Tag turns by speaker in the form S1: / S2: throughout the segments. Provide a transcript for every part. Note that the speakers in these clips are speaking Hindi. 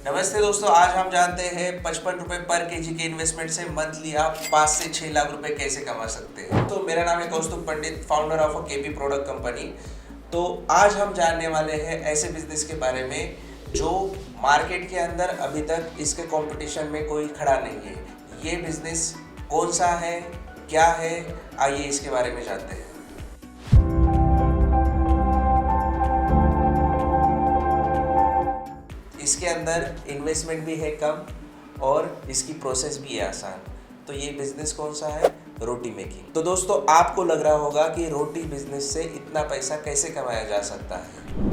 S1: नमस्ते दोस्तों, आज हम जानते हैं 55 रुपए पर केजी के इन्वेस्टमेंट से मंथली आप 5 से 6 लाख रुपए कैसे कमा सकते हैं। तो मेरा नाम है Kaustubh Pandit, founder of a KP product company. तो आज हम जानने वाले हैं ऐसे बिजनेस के बारे में जो मार्केट के अंदर अभी तक इसके कंपटीशन में कोई खड़ा नहीं है। ये बिजनेस कौन सा है, क्या है, आइए इसके बारे में जानते हैं। इसके अंदर इन्वेस्टमेंट भी है कम और इसकी प्रोसेस भी है आसान। तो ये बिजनेस कौन सा है? रोटी मेकिंग। तो दोस्तों, आपको लग रहा होगा कि रोटी बिजनेस से इतना पैसा कैसे कमाया जा सकता है।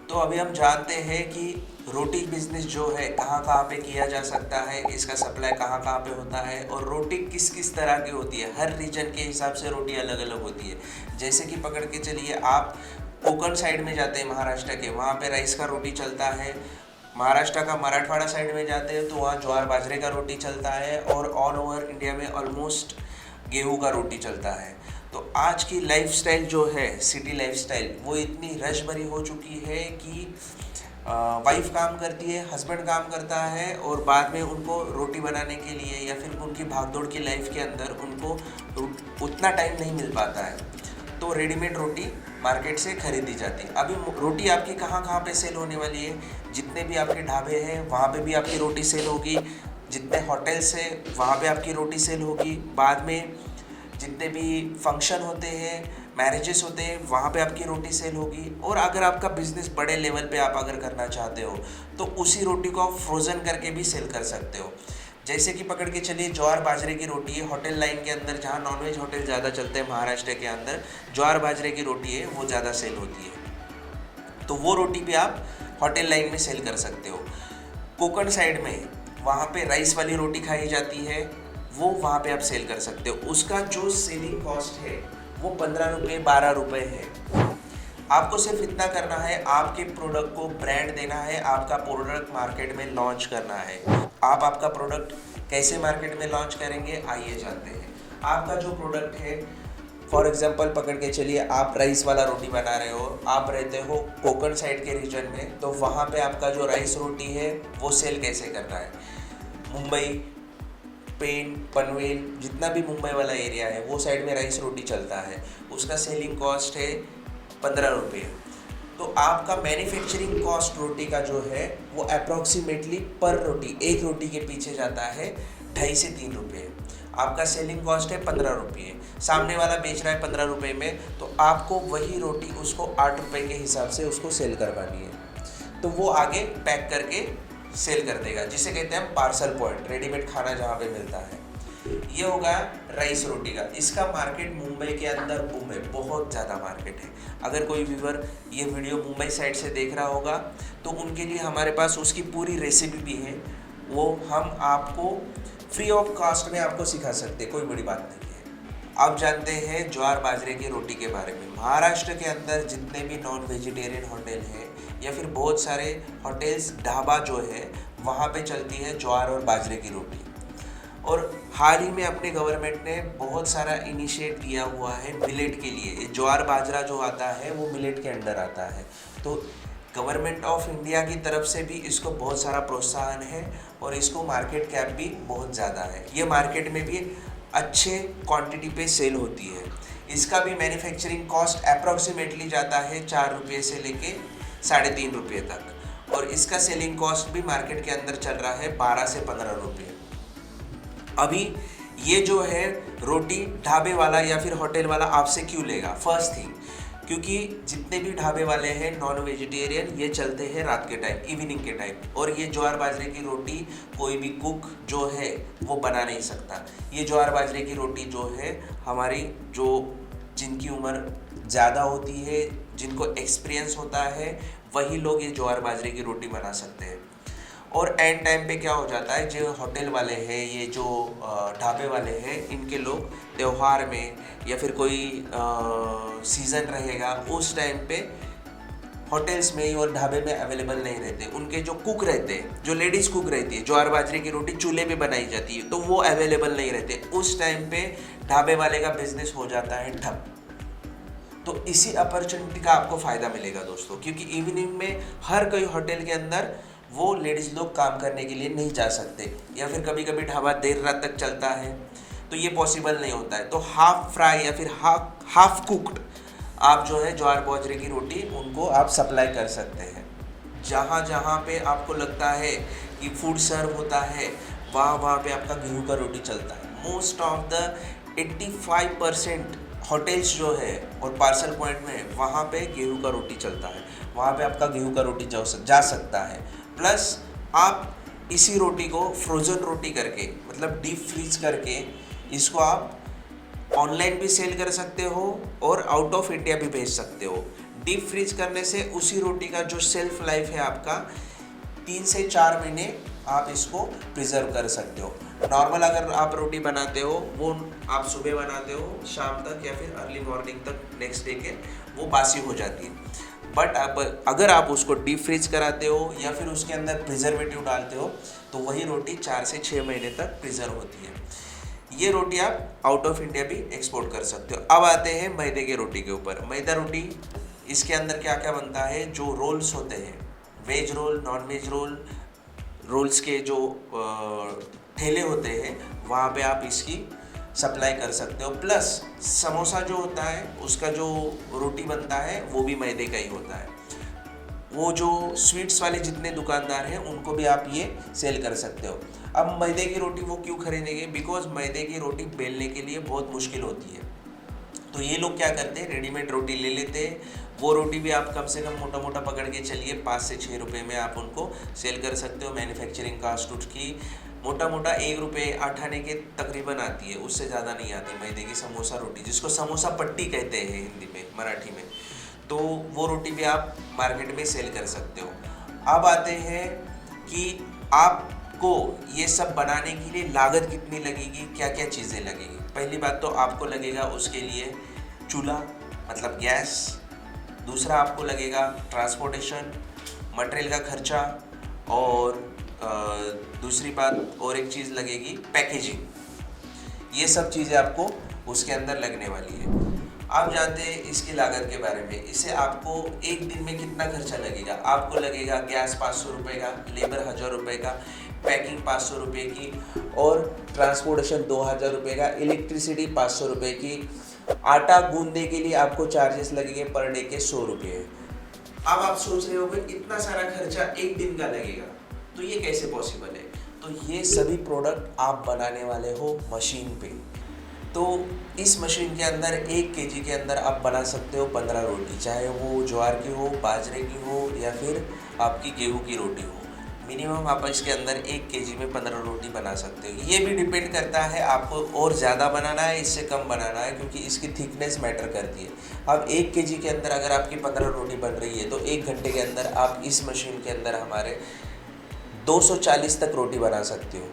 S1: तो अभी हम जानते हैं कि रोटी बिजनेस जो है कहाँ कहाँ पे किया जा सकता है, इसका सप्लाई कहाँ कहाँ पे होता है और रोटी किस किस तरह की होती है। हर रीजन के हिसाब से रोटी अलग अलग होती है। जैसे कि पकड़ के चलिए, आप कोकण साइड में जाते हैं महाराष्ट्र के, वहाँ पे राइस का रोटी चलता है। महाराष्ट्र का मराठवाड़ा साइड में जाते हैं तो वहाँ ज्वार बाजरे का रोटी चलता है और ऑल ओवर इंडिया में ऑलमोस्ट गेहूं का रोटी चलता है। तो आज की लाइफस्टाइल जो है, सिटी लाइफस्टाइल, वो इतनी रश भरी हो चुकी है कि वाइफ काम करती है, हस्बैंड काम करता है और बाद में उनको रोटी बनाने के लिए या फिर उनकी भागदौड़ की लाइफ के अंदर उनको उतना टाइम नहीं मिल पाता है। तो रेडीमेड रोटी मार्केट से खरीदी जाती है। अभी रोटी आपकी कहाँ कहाँ पे सेल होने वाली है? जितने भी आपके ढाबे हैं वहाँ पे भी आपकी रोटी सेल होगी, जितने होटल्स हैं वहाँ पे आपकी रोटी सेल होगी। बाद में जितने भी फंक्शन होते हैं, मैरिजेस होते हैं, वहाँ पे आपकी रोटी सेल होगी। और अगर आपका बिजनेस बड़े लेवल पे आप अगर करना चाहते हो तो उसी रोटी को आप फ्रोज़न करके भी सेल कर सकते हो। जैसे कि पकड़ के चलिए, ज्वार बाजरे की रोटी है। होटल लाइन के अंदर जहाँ नॉनवेज होटल ज़्यादा चलते हैं महाराष्ट्र के अंदर, ज्वार बाजरे की रोटी है वो ज़्यादा सेल होती है। तो वो रोटी भी आप होटल लाइन में सेल कर सकते हो। कोकण साइड में वहाँ पे राइस वाली रोटी खाई जाती है, वो वहाँ पे आप सेल कर सकते हो। उसका जो सेलिंग कॉस्ट है वो 15 रुपये 12 रुपये है। आपको सिर्फ इतना करना है, आपके प्रोडक्ट को ब्रांड देना है, आपका प्रोडक्ट मार्केट में लॉन्च करना है। आप आपका प्रोडक्ट कैसे मार्केट में लॉन्च करेंगे, आइए जानते हैं। आपका जो प्रोडक्ट है, फॉर एग्जांपल पकड़ के चलिए, आप राइस वाला रोटी बना रहे हो, आप रहते हो कोकण साइड के रीजन में, तो वहाँ पे आपका जो राइस रोटी है वो सेल कैसे करना है। मुंबई, पेन, पनवेल, जितना भी मुंबई वाला एरिया है वो साइड में राइस रोटी चलता है। उसका सेलिंग कॉस्ट है 15 रुपये। तो आपका मैन्युफैक्चरिंग कॉस्ट रोटी का जो है वो अप्रॉक्सीमेटली पर रोटी, एक रोटी के पीछे जाता है 2.5 से 3 रुपये। आपका सेलिंग कॉस्ट है 15 रुपये, सामने वाला बेच रहा है 15 रुपये में, तो आपको वही रोटी उसको 8 रुपये के हिसाब से उसको सेल करवानी है। तो वो आगे पैक करके सेल कर देगा, जिसे कहते हैं हम पार्सल पॉइंट, रेडीमेड खाना जहाँ पे मिलता है। ये होगा राइस रोटी का। इसका मार्केट मुंबई के अंदर बूम है, बहुत ज़्यादा मार्केट है। अगर कोई व्यूअर ये वीडियो मुंबई साइड से देख रहा होगा तो उनके लिए हमारे पास उसकी पूरी रेसिपी भी है, वो हम आपको फ्री ऑफ कास्ट में आपको सिखा सकते हैं, कोई बड़ी बात नहीं है। आप जानते हैं ज्वार बाजरे की रोटी के बारे में। महाराष्ट्र के अंदर जितने भी नॉन वेजिटेरियन होटल हैं या फिर बहुत सारे होटल्स, ढाबा जो है, वहाँ पे चलती है ज्वार और बाजरे की रोटी। और हाल ही में अपने गवर्नमेंट ने बहुत सारा इनिशिएट किया हुआ है मिलेट के लिए। ज्वार बाजरा जो आता है वो मिलेट के अंडर आता है। तो गवर्नमेंट ऑफ इंडिया की तरफ से भी इसको बहुत सारा प्रोत्साहन है और इसको मार्केट कैप भी बहुत ज़्यादा है। ये मार्केट में भी अच्छे क्वांटिटी पे सेल होती है। इसका भी मैन्युफैक्चरिंग कॉस्ट अप्रॉक्सीमेटली जाता है 4 रुपये से लेके 3.5 रुपये तक, और इसका सेलिंग कॉस्ट भी मार्केट के अंदर चल रहा है 12 से 15 रुपये। अभी ये जो है रोटी ढाबे वाला या फिर होटल वाला आपसे क्यों लेगा? फर्स्ट थिंग, क्योंकि जितने भी ढाबे वाले हैं नॉन वेजिटेरियन, ये चलते हैं रात के टाइम, इवनिंग के टाइम, और ये ज्वार बाजरे की रोटी कोई भी कुक जो है वो बना नहीं सकता। ये ज्वार बाजरे की रोटी जो है हमारी, जो जिनकी उम्र ज़्यादा होती है, जिनको एक्सपीरियंस होता है, वही लोग ये ज्वार बाजरे की रोटी बना सकते हैं। और एंड टाइम पे क्या हो जाता है, जो होटल वाले हैं, ये जो ढाबे वाले हैं, इनके लोग त्यौहार में या फिर कोई सीज़न रहेगा उस टाइम पे होटल्स में और ढाबे में अवेलेबल नहीं रहते। उनके जो कुक रहते हैं, जो लेडीज़ कुक रहती है, ज्वार बाजरे की रोटी चूल्हे पे बनाई जाती है, तो वो अवेलेबल नहीं रहते। उस टाइम पे ढाबे वाले का बिजनेस हो जाता है ठप। तो इसी अपॉर्चुनिटी का आपको फ़ायदा मिलेगा दोस्तों, क्योंकि इवनिंग में हर कोई होटल के अंदर वो लेडीज़ लोग काम करने के लिए नहीं जा सकते, या फिर कभी कभी ढाबा देर रात तक चलता है तो ये पॉसिबल नहीं होता है। तो हाफ फ्राई या फिर हाफ कुक्ड आप जो है ज्वार बाजरे की रोटी उनको आप सप्लाई कर सकते हैं। जहाँ जहाँ पे आपको लगता है कि फूड सर्व होता है वहाँ वहाँ पे आपका गेहूं का रोटी चलता है। मोस्ट ऑफ द 85% होटल्स जो है और पार्सल पॉइंट में वहाँ पे गेहूं का रोटी चलता है, वहाँ पे आपका गेहूं का रोटी जा सकता है। प्लस आप इसी रोटी को फ्रोज़न रोटी करके, मतलब डीप फ्रीज करके, इसको आप ऑनलाइन भी सेल कर सकते हो और आउट ऑफ इंडिया भी भेज सकते हो। डीप फ्रीज करने से उसी रोटी का जो शेल्फ लाइफ है आपका 3 से 4 महीने आप इसको प्रिजर्व कर सकते हो। नॉर्मल अगर आप रोटी बनाते हो वो आप सुबह बनाते हो, शाम तक या फिर अर्ली मॉर्निंग तक नेक्स्ट डे के वो बासी हो जाती है। बट अगर आप उसको डीप फ्रीज कराते हो या फिर उसके अंदर प्रिजर्वेटिव डालते हो तो वही रोटी 4 से 6 महीने तक प्रिजर्व होती है। ये रोटी आप आउट ऑफ इंडिया भी एक्सपोर्ट कर सकते हो। अब आते हैं मैदे की रोटी के ऊपर। मैदा रोटी, इसके अंदर क्या क्या बनता है, जो रोल्स होते हैं, veg roll, non veg roll, rolls के जो ठेले होते हैं वहाँ पे आप इसकी सप्लाई कर सकते हो। प्लस समोसा जो होता है उसका जो रोटी बनता है वो भी मैदे का ही होता है। वो जो स्वीट्स वाले जितने दुकानदार हैं उनको भी आप ये सेल कर सकते हो। अब मैदे की रोटी वो क्यों खरीदेंगे, बिकॉज मैदे की रोटी बेलने के लिए बहुत मुश्किल होती है। तो ये लोग क्या करते हैं, रेडीमेड रोटी ले लेते हैं। वो रोटी भी आप कम से कम मोटा मोटा पकड़ के चलिए 5 से 6 रुपये में आप उनको सेल कर सकते हो। मैन्युफैक्चरिंग कास्ट उसकी मोटा मोटा 1 रुपये 8 आने के तकरीबन आती है, उससे ज़्यादा नहीं आती मैदे की समोसा रोटी, जिसको समोसा पट्टी कहते हैं हिंदी में, मराठी में। तो वो रोटी भी आप मार्केट में सेल कर सकते हो। अब आते हैं कि आपको ये सब बनाने के लिए लागत कितनी लगेगी, क्या क्या चीज़ें लगेगी। पहली बात तो आपको लगेगा उसके लिए चूल्हा मतलब गैस। दूसरा आपको लगेगा ट्रांसपोर्टेशन, मटेरियल का खर्चा, और दूसरी बात और एक चीज़ लगेगी पैकेजिंग। ये सब चीज़ें आपको उसके अंदर लगने वाली है। आप जानते हैं इसकी लागत के बारे में। इसे आपको एक दिन में कितना खर्चा लगेगा। आपको लगेगा गैस 500 रुपये का, लेबर 1000 रुपये का, पैकिंग 500 रुपये की, और ट्रांसपोर्टेशन 2000 रुपये का, इलेक्ट्रिसिटी 500 रुपये की, आटा गूंदने के लिए आपको चार्जेस लगेंगे पर डे के 100 रुपये। अब आप सोच रहे होंगे इतना सारा खर्चा एक दिन का लगेगा, तो ये कैसे पॉसिबल है। तो ये सभी प्रोडक्ट आप बनाने वाले हो मशीन पे। तो इस मशीन के अंदर 1 केजी के अंदर आप बना सकते हो 15 रोटी, चाहे वो ज्वार की हो, बाजरे की हो या फिर आपकी गेहूं की रोटी हो। मिनिमम आप इसके अंदर 1 केजी में 15 रोटी बना सकते हो। ये भी डिपेंड करता है आपको और ज़्यादा बनाना है, इससे कम बनाना है, क्योंकि इसकी थिकनेस मैटर करती है। अब 1 केजी के अंदर अगर आपकी 15 रोटी बन रही है तो 1 घंटे के अंदर आप इस मशीन के अंदर हमारे 240 तक रोटी बना सकते हो।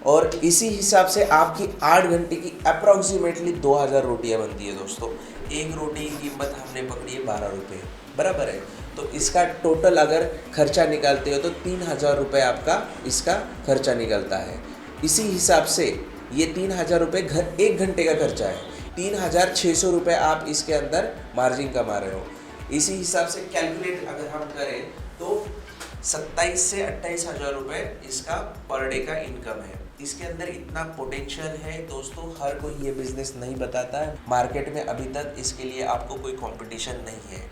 S1: और इसी हिसाब से आपकी 8 घंटे की अप्रॉक्सीमेटली 2000 रोटियां बनती है दोस्तों। एक रोटी की कीमत हमने पकड़ी है 12 रुपये, बराबर है। तो इसका टोटल अगर खर्चा निकालते हो तो 3000 रुपये आपका इसका खर्चा निकलता है। इसी हिसाब से ये 3000 रुपये 1 घंटे का खर्चा है। 3600 रुपये आप इसके अंदर मार्जिन कमा रहे हो। इसी हिसाब से कैलकुलेट अगर हम करें तो 27 से 28 हज़ार रुपये इसका पर डे का इनकम है। इसके अंदर इतना पोटेंशियल है दोस्तों, हर कोई ये बिज़नेस नहीं बताता है। मार्केट में अभी तक इसके लिए आपको कोई कंपटीशन नहीं है।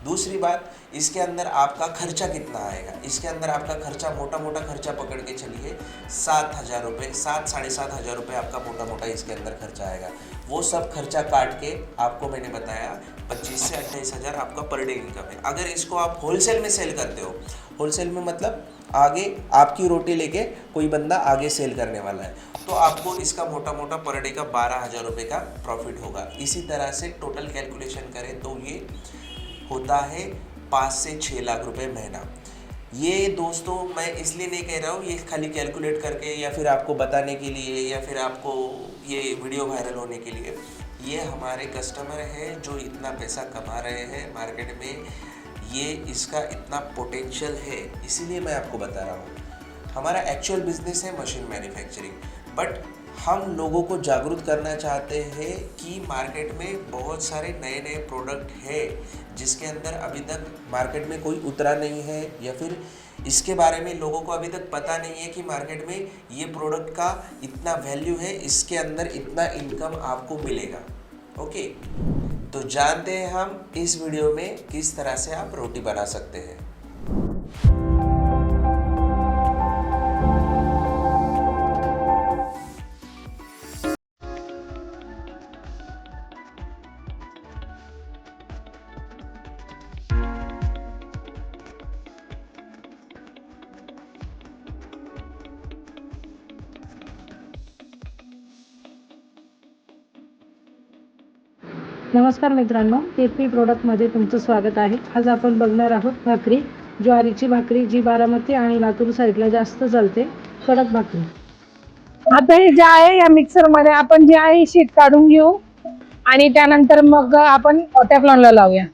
S1: दूसरी बात, इसके अंदर आपका खर्चा कितना आएगा। इसके अंदर आपका खर्चा मोटा मोटा खर्चा पकड़ के चलिए 7,000 रुपये, 7-7,500 रुपये आपका मोटा मोटा इसके अंदर खर्चा आएगा। वो सब खर्चा काट के आपको मैंने बताया 25 से 28 हज़ार आपका पर डे इनकम है। अगर इसको आप होलसेल में सेल करते हो, होलसेल में मतलब आगे आपकी रोटी लेके कोई बंदा आगे सेल करने वाला है, तो आपको इसका मोटा मोटा पर डे का 12,000 रुपये का प्रॉफिट होगा। इसी तरह से टोटल कैलकुलेशन करें तो ये होता है 5 से 6 लाख रुपए महीना। ये दोस्तों मैं इसलिए नहीं कह रहा हूँ, ये खाली कैलकुलेट करके या फिर आपको बताने के लिए या फिर आपको ये वीडियो वायरल होने के लिए। ये हमारे कस्टमर हैं जो इतना पैसा कमा रहे हैं मार्केट में, ये इसका इतना पोटेंशियल है, इसीलिए मैं आपको बता रहा हूँ। हमारा एक्चुअल बिजनेस है मशीन मैन्युफैक्चरिंग, बट हम लोगों को जागरूक करना चाहते हैं कि मार्केट में बहुत सारे नए नए प्रोडक्ट है जिसके अंदर अभी तक मार्केट में कोई उतरा नहीं है, या फिर इसके बारे में लोगों को अभी तक पता नहीं है कि मार्केट में ये प्रोडक्ट का इतना वैल्यू है, इसके अंदर इतना इनकम आपको मिलेगा। ओके, तो जानते हैं हम इस वीडियो में किस तरह से आप रोटी बना सकते हैं।
S2: नमस्कार मित्रांनो, केपी प्रोडक्टमध्ये तुमचं स्वागत आहे। आज आपण बघणार आहोत भाकरी, ज्वारीची भाकरी, जी बारामती आणि लातूर साईडला जास्त चालते, कडक भाकरी।
S3: आता हे जे आहे या मिक्सर मध्ये आपण जे आहे शीट काढून घेऊ आणि त्यानंतर मग आपण टॅफ्लॉनला लावूया।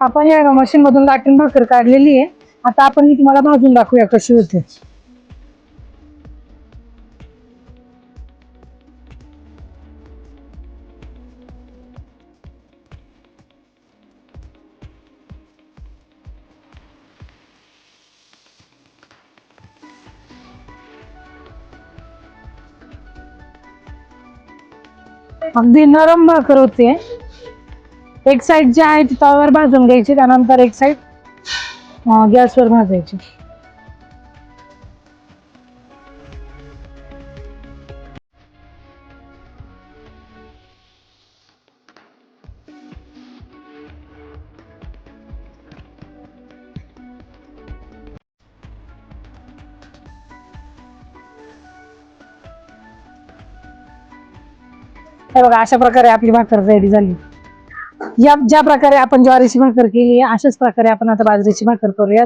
S3: आपण या मशीन मधून लाटून भाकर काढलेली आहे। आता आपण ही तुम्हाला भाजून दाखवूया कशी होते। अगदी नरम भाकर होते। एक साइड जी आहे ती तव्यावर भाजून घ्यायची, त्यानंतर एक साइड गॅसवर भाजायची। हे बघा, अशा प्रकारे आपली भाकर रेडी झाली। या ज्या प्रकारे आपण ज्वारीची भाकर केली आहे, अशाच प्रकारे आपण आता बाजरीची भाकर करूया।